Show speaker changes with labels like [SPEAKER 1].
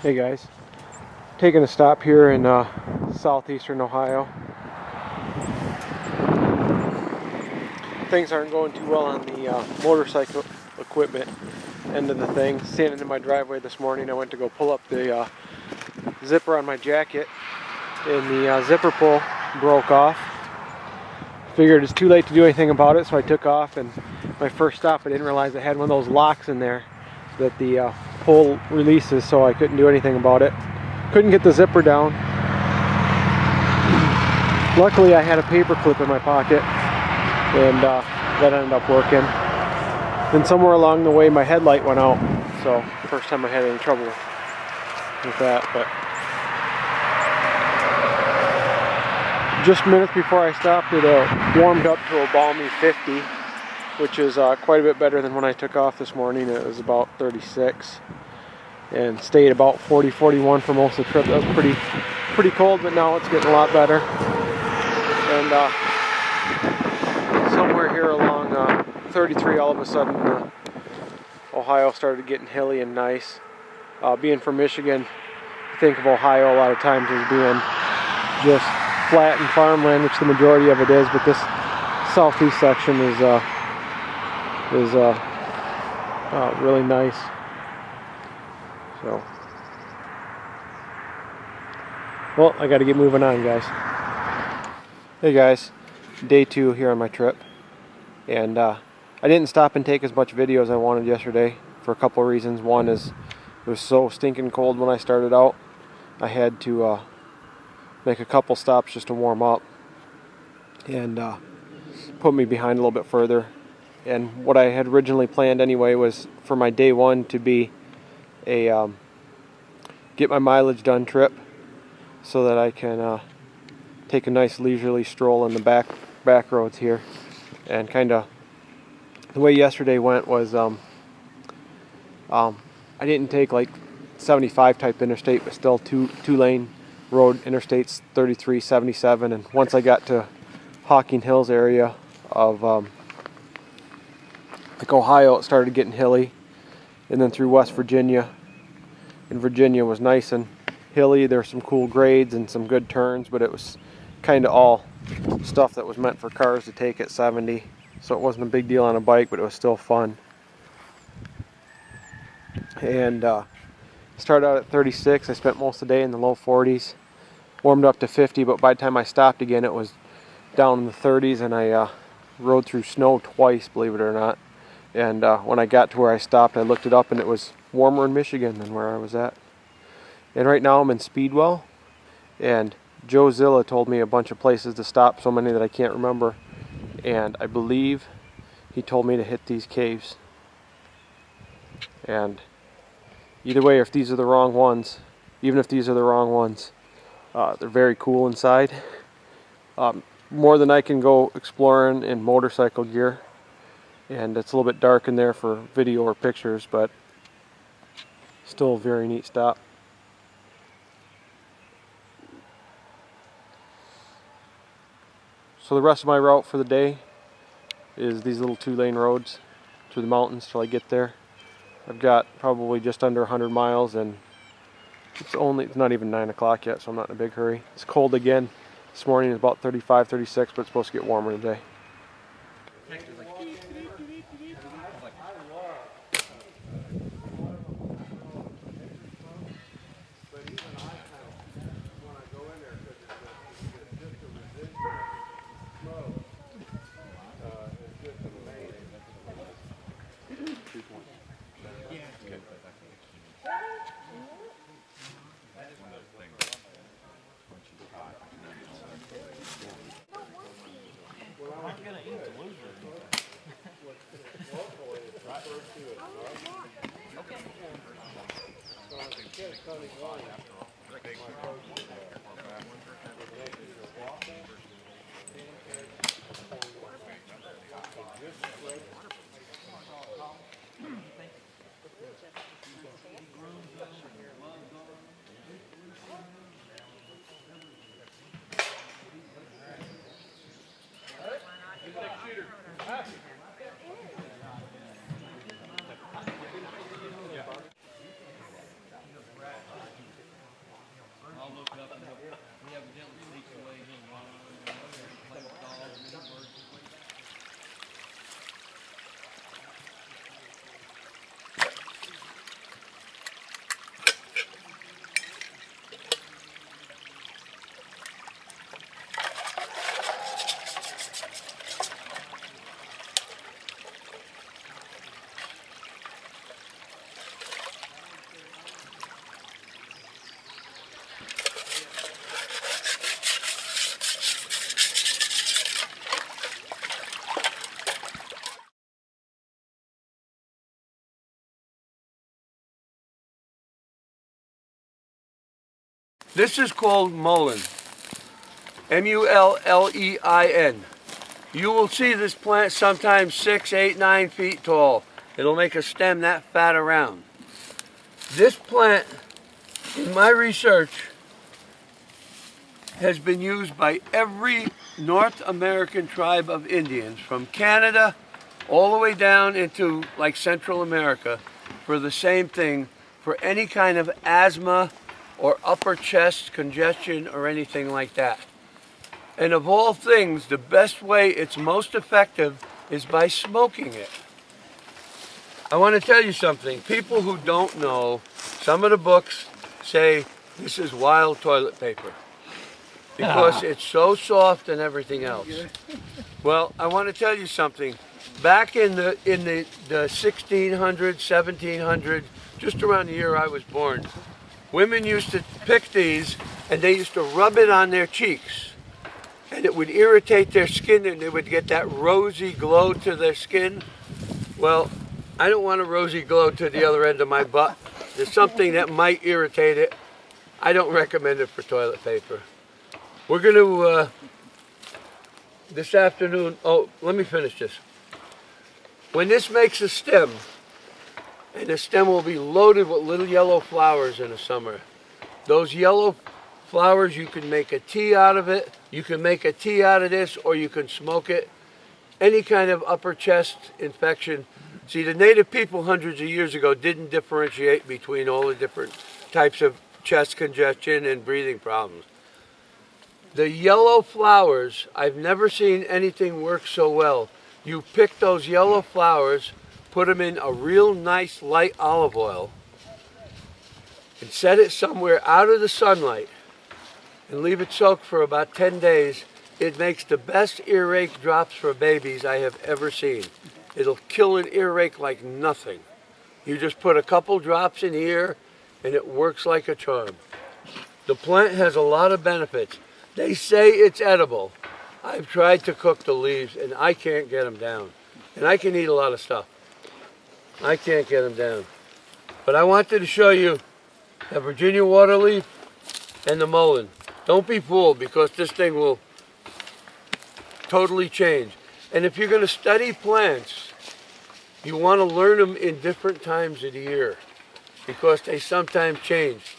[SPEAKER 1] Hey guys, taking a stop here in southeastern Ohio. Things aren't going too well on the motorcycle equipment end of the thing. Standing in my driveway this morning, I went to go pull up the zipper on my jacket, and the zipper pull broke off. Figured it's too late to do anything about it, so I took off, and my first stop I didn't realize I had one of those locks in there that the pull releases, so I couldn't do anything about it. Couldn't get the zipper down. Luckily I had a paper clip in my pocket, and that ended up working. Then somewhere along the way my headlight went out, so first time I had any trouble with that. But just minutes before I stopped, it warmed up to a balmy 50, which is quite a bit better than when I took off this morning. It was about 36 and stayed about 40, 41 for most of the trip. That was pretty cold, but now it's getting a lot better. And somewhere here along 33, all of a sudden Ohio started getting hilly and nice. Being from Michigan, you think of Ohio a lot of times as being just flat and farmland, which the majority of it is, but this southeast section is really nice. So, well, I got to get moving on, guys. Hey guys, day 2 here on my trip, and I didn't stop and take as much video as I wanted yesterday for a couple of reasons. One is it was so stinking cold when I started out. I had to make a couple stops just to warm up and put me behind a little bit further. And what I had originally planned anyway was for my day 1 to be a get my mileage done trip, so that I can take a nice leisurely stroll in the back roads here. And kind of the way yesterday went was I didn't take like 75 type interstate, but still two lane road interstates, 33, 77, and once I got to Hocking Hills area of like Ohio, it started getting hilly, and then through West Virginia. And Virginia was nice and hilly. There's some cool grades and some good turns, but it was kind of all stuff that was meant for cars to take at 70, so it wasn't a big deal on a bike, but it was still fun. And started out at 36. I spent most of the day in the low 40s, warmed up to 50, but by the time I stopped again it was down in the 30s, and I rode through snow twice, believe it or not. And when I got to where I stopped, I looked it up, and it was warmer in Michigan than where I was at. And right now I'm in Speedwell, and Joe Zilla told me a bunch of places to stop, so many that I can't remember, and I believe he told me to hit these caves. And either way, if these are the wrong ones, even if these are the wrong ones, they're very cool inside. More than I can go exploring in motorcycle gear, and it's a little bit dark in there for video or pictures, but still a very neat stop. So the rest of my route for the day is these little 2-lane roads through the mountains till I get there. I've got probably just under 100 miles, and it's not even 9 o'clock yet, so I'm not in a big hurry. It's cold again. This morning is about 35, 36, but it's supposed to get warmer today.
[SPEAKER 2] This is called mullein. M-U-L-L-E-I-N. You will see this plant sometimes 6, 8, 9 feet tall. It'll make a stem that fat around. This plant, in my research, has been used by every North American tribe of Indians, from Canada all the way down into like Central America, for the same thing, for any kind of asthma or upper chest congestion or anything like that. And of all things, the best way it's most effective is by smoking it. I want to tell you something. People who don't know, some of the books say this is wild toilet paper because it's so soft and everything else. Well, I want to tell you something. Back in the 1600s, 1700s, just around the year I was born, women used to pick these and they used to rub it on their cheeks. And it would irritate their skin and they would get that rosy glow to their skin. Well, I don't want a rosy glow to the other end of my butt. There's something that might irritate it. I don't recommend it for toilet paper. We're going to, this afternoon, oh, let me finish this. When this makes a stem, and the stem will be loaded with little yellow flowers in the summer. Those yellow flowers, you can make a tea out of it. You can make a tea out of this, or you can smoke it. Any kind of upper chest infection. See, the native people hundreds of years ago didn't differentiate between all the different types of chest congestion and breathing problems. The yellow flowers, I've never seen anything work so well. You pick those yellow flowers, put them in a real nice light olive oil, and set it somewhere out of the sunlight, and leave it soak for about 10 days. It makes the best earache drops for babies I have ever seen. It'll kill an earache like nothing. You just put a couple drops in here and it works like a charm. The plant has a lot of benefits. They say it's edible. I've tried to cook the leaves and I can't get them down. And I can eat a lot of stuff. I can't get them down. But I wanted to show you the Virginia water leaf and the mullein. Don't be fooled, because this thing will totally change. And if you're going to study plants, you want to learn them in different times of the year, because they sometimes change.